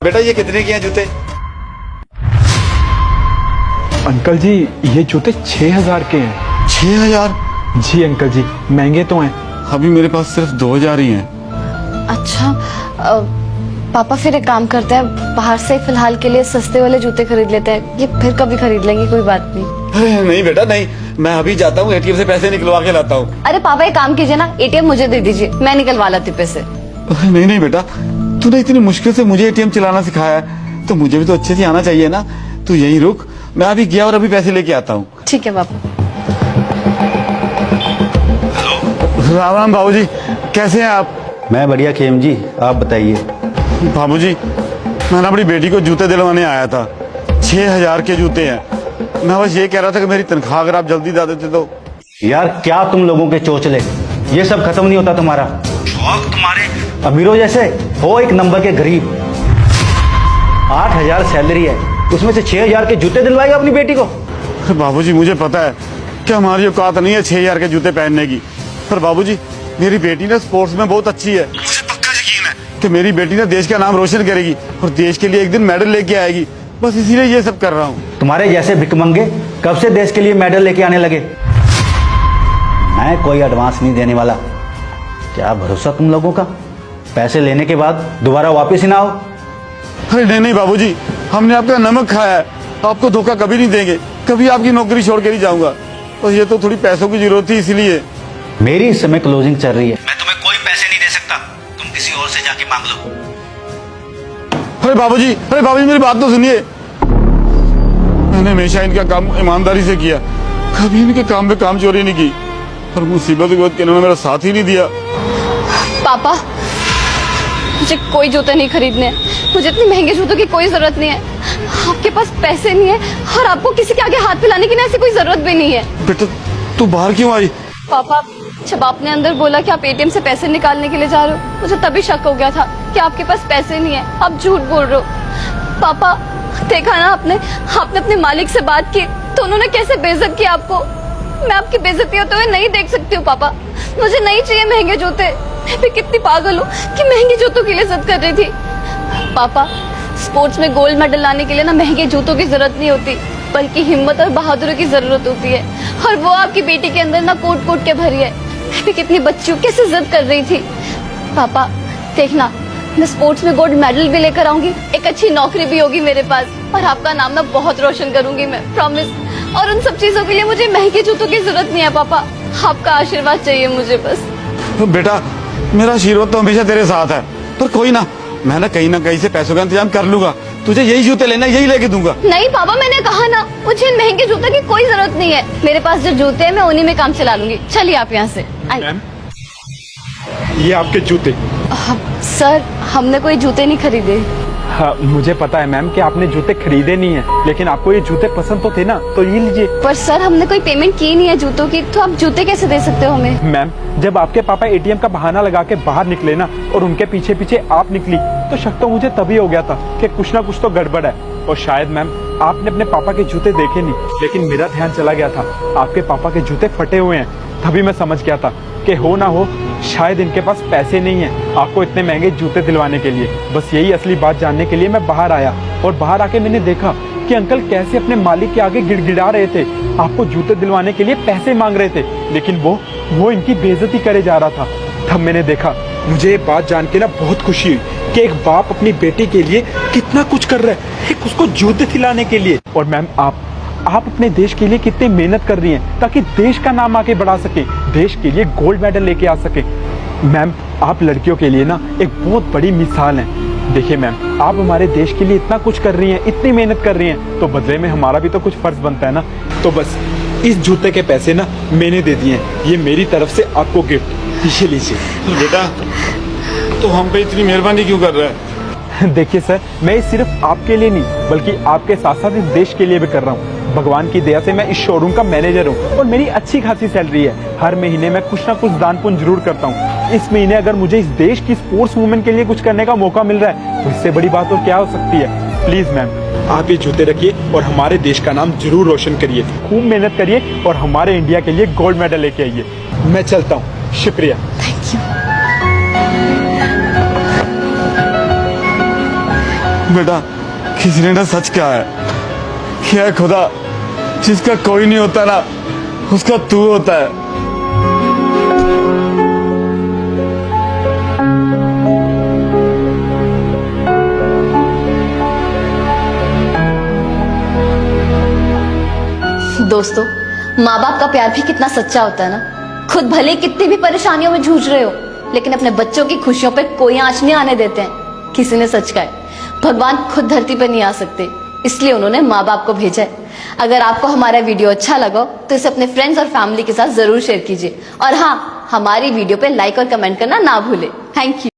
बेटा ये कितने के हैं जूते? अंकल जी ये जूते 6,000 के हैं। 6,000? जी अंकल जी महंगे तो हैं। अभी मेरे पास सिर्फ 2,000 ही हैं। अच्छा पापा फिर एक काम करते हैं, बाहर से फिलहाल के लिए सस्ते वाले जूते खरीद लेते हैं, ये फिर कभी खरीद लेंगे, कोई बात नहीं। अरे नहीं बेटा नहीं, मैं अभी जाता हूँ एटीएम से पैसे निकलवा के लाता हूँ। अरे पापा एक काम कीजिए ना, एटीएम मुझे दे दीजिए, मैं निकलवा लाती पैसे। नहीं नहीं बेटा, तूने इतनी मुश्किल से मुझे एटीएम चलाना सिखाया है तो मुझे भी तो अच्छे से आना चाहिए ना। तू यहीं रुक, मैं अभी गया और अभी पैसे लेके आता हूँ। ठीक है पापा। राम राम बाबूजी, कैसे हैं आप? मैं बढ़िया खेम जी, आप बताइए। बाबूजी मैं ना अपनी बेटी को जूते दिलवाने आया था, 6,000 के जूते हैं। मैं बस ये कह रहा था कि मेरी तनख्वाह अगर आप जल्दी दे देते तो। यार क्या तुम लोगों के चोचले, ये सब खत्म नहीं होता तुम्हारा शौक। तुम्हारे अमीरों जैसे हो एक नंबर के गरीब। 8,000 सैलरी है, उसमें से 6,000 के जूते दिलवाएगा अपनी बेटी को? बाबूजी मुझे पता है कि हमारी औकात नहीं है 6,000 के जूते पहनने की, पर बाबूजी मेरी बेटी ना स्पोर्ट्स में बहुत अच्छी है। मुझे पक्का यकीन है कि मेरी बेटी ना देश का नाम रोशन करेगी और देश के लिए एक दिन मेडल लेके आएगी। बस इसीलिए ये सब कर रहा हूँ। तुम्हारे जैसे भिकमंगे कब से देश के लिए मेडल लेके आने लगे? मैं कोई एडवांस नहीं देने वाला। क्या भरोसा तुम लोगों का, पैसे लेने के बाद दोबारा वापस ही ना आओ। अरे नहीं नहीं बाबूजी, हमने आपका नमक खाया है, आपको धोखा कभी नहीं देंगे, कभी आपकी नौकरी छोड़ के नहीं जाऊंगा। और ये तो थोड़ी पैसों की जरूरत थी इसलिए। मेरी इस समय क्लोजिंग चल रही है, मैं तुम्हें कोई पैसे नहीं दे सकता, तुम किसी और से जाके मांग लो। अरे बाबूजी मेरी बात तो सुनिए। मैंने हमेशा इनका काम ईमानदारी से किया, कभी इनके काम में काम चोरी नहीं की, और मुसीबत के वक्त इन्होंने मेरा साथ ही नहीं दिया। पापा मुझे कोई जूते नहीं खरीदने हैं, मुझे इतने महंगे जूतों की कोई जरूरत नहीं है। आपके पास पैसे नहीं है और आपको किसी के आगे हाथ फैलाने की ना ऐसी कोई जरूरत भी नहीं है। बेटा तू बाहर क्यों आई? पापा जब आपने अंदर बोला कि आप एटीएम से पैसे निकालने के लिए जा रहे हो, मुझे तभी शक हो गया था कि आपके पास पैसे नहीं है, आप झूठ बोल रहे हो। पापा देखा ना आपने अपने मालिक से बात की तो उन्होंने कैसे बेइज्जत किया आपको। मैं आपकी बेइज्जती होते हुए नहीं देख सकती हूँ पापा, मुझे नहीं चाहिए महंगे जूते। मैं भी कितनी पागल हूँ कि महंगे जूतों के लिए जिद कर रही थी। पापा स्पोर्ट्स में गोल्ड मेडल लाने के लिए ना महंगे जूतों की जरूरत नहीं होती, बल्कि हिम्मत और बहादुरी की जरूरत होती है, और वो आपकी बेटी के अंदर ना कोट कोट के भरी है। मैं भी कितनी बच्ची हूँ, कैसे जिद कर रही थी। पापा देखना, मैं स्पोर्ट्स में गोल्ड मेडल भी लेकर आऊंगी, एक अच्छी नौकरी भी होगी मेरे पास, और आपका नाम ना बहुत रोशन करूंगी मैं, प्रॉमिस। और उन सब चीजों के लिए मुझे महंगे जूतों की जरूरत नहीं है पापा, आपका आशीर्वाद चाहिए मुझे बस। बेटा मेरा आशीर्वाद तो हमेशा तेरे साथ है, पर कोई ना, मैं ना कहीं से पैसों का इंतजाम कर लूंगा। तुझे यही जूते लेना, यही लेके दूंगा। नहीं पापा मैंने कहा ना, मुझे महंगे जूते की कोई जरूरत नहीं है, मेरे पास जो जूते हैं मैं उन्हीं में काम चला लूंगी। चलिए आप यहाँ से। मैम ये आपके जूते। सर हमने कोई जूते नहीं खरीदे। हाँ मुझे पता है मैम कि आपने जूते खरीदे नहीं है, लेकिन आपको ये जूते पसंद तो थे ना, तो ये लीजिए। पर सर हमने कोई पेमेंट की नहीं है जूतों की, तो आप जूते कैसे दे सकते हो हमें? मैम जब आपके पापा एटीएम का बहाना लगा के बाहर निकले ना, और उनके पीछे पीछे आप निकली, तो शक तो मुझे तभी हो गया था कि कुछ ना कुछ तो गड़बड़ है। और शायद मैम आपने अपने पापा के जूते देखे नहीं, लेकिन मेरा ध्यान चला गया था आपके पापा के जूते फटे हुए हैं, तभी मैं समझ गया था कि हो ना हो शायद इनके पास पैसे नहीं है आपको इतने महंगे जूते दिलवाने के लिए। बस यही असली बात जानने के लिए मैं बाहर आया, और बाहर आके मैंने देखा कि अंकल कैसे अपने मालिक के आगे गिड़गिड़ा रहे थे, आपको जूते दिलवाने के लिए पैसे मांग रहे थे, लेकिन वो इनकी बेइज्जती करे जा रहा था। तब मैंने देखा, मुझे ये बात जान के ना बहुत खुशी हुई कि एक बाप अपनी बेटी के लिए कितना कुछ कर रहा है, एक उसको जूते दिलाने के लिए। और मैम आप अपने देश के लिए कितनी मेहनत कर रही हैं ताकि देश का नाम आगे बढ़ा सके, देश के लिए गोल्ड मेडल लेके आ सके। मैम आप लड़कियों के लिए ना एक बहुत बड़ी मिसाल हैं। देखिए मैम आप हमारे देश के लिए इतना कुछ कर रही हैं, इतनी मेहनत कर रही हैं, तो बदले में हमारा भी तो कुछ फर्ज बनता है ना। तो बस इस जूते के पैसे ना मैंने दे दिए हैं, ये मेरी तरफ से आपको गिफ्ट, ये लीजिए। बेटा तो हम पे इतनी मेहरबानी क्यों कर रहा है? देखिए सर, मैं ये सिर्फ आपके लिए नहीं बल्कि आपके साथ साथ इस देश के लिए भी कर रहा हूँ। भगवान की दया से मैं इस शोरूम का मैनेजर हूँ और मेरी अच्छी खासी सैलरी है। हर महीने मैं कुछ ना कुछ दान पुण्य जरूर करता हूँ। इस महीने अगर मुझे इस देश की स्पोर्ट्स वुमेन के लिए कुछ करने का मौका मिल रहा है तो इससे बड़ी बात और क्या हो सकती है। प्लीज मैम आप ये जूते रखिए और हमारे देश का नाम जरूर रोशन करिए, खूब मेहनत करिए और हमारे इंडिया के लिए गोल्ड मेडल लेके आइए। मैं चलता हूँ, शुक्रिया। Thank you. बेटा किसी ने ना सच कहा है कि है खुदा, जिसका कोई नहीं होता ना उसका तू होता है। दोस्तों, माँ बाप का प्यार भी कितना सच्चा होता है ना। खुद भले कितनी भी परेशानियों में जूझ रहे हो, लेकिन अपने बच्चों की खुशियों पे कोई आंच नहीं आने देते हैं। किसी ने सच कहा है, भगवान खुद धरती पर नहीं आ सकते, इसलिए उन्होंने माँ बाप को भेजा है। अगर आपको हमारा वीडियो अच्छा लगा तो इसे अपने फ्रेंड्स और फैमिली के साथ जरूर शेयर कीजिए। और हाँ, हमारी वीडियो पे लाइक और कमेंट करना ना भूले। Thank you.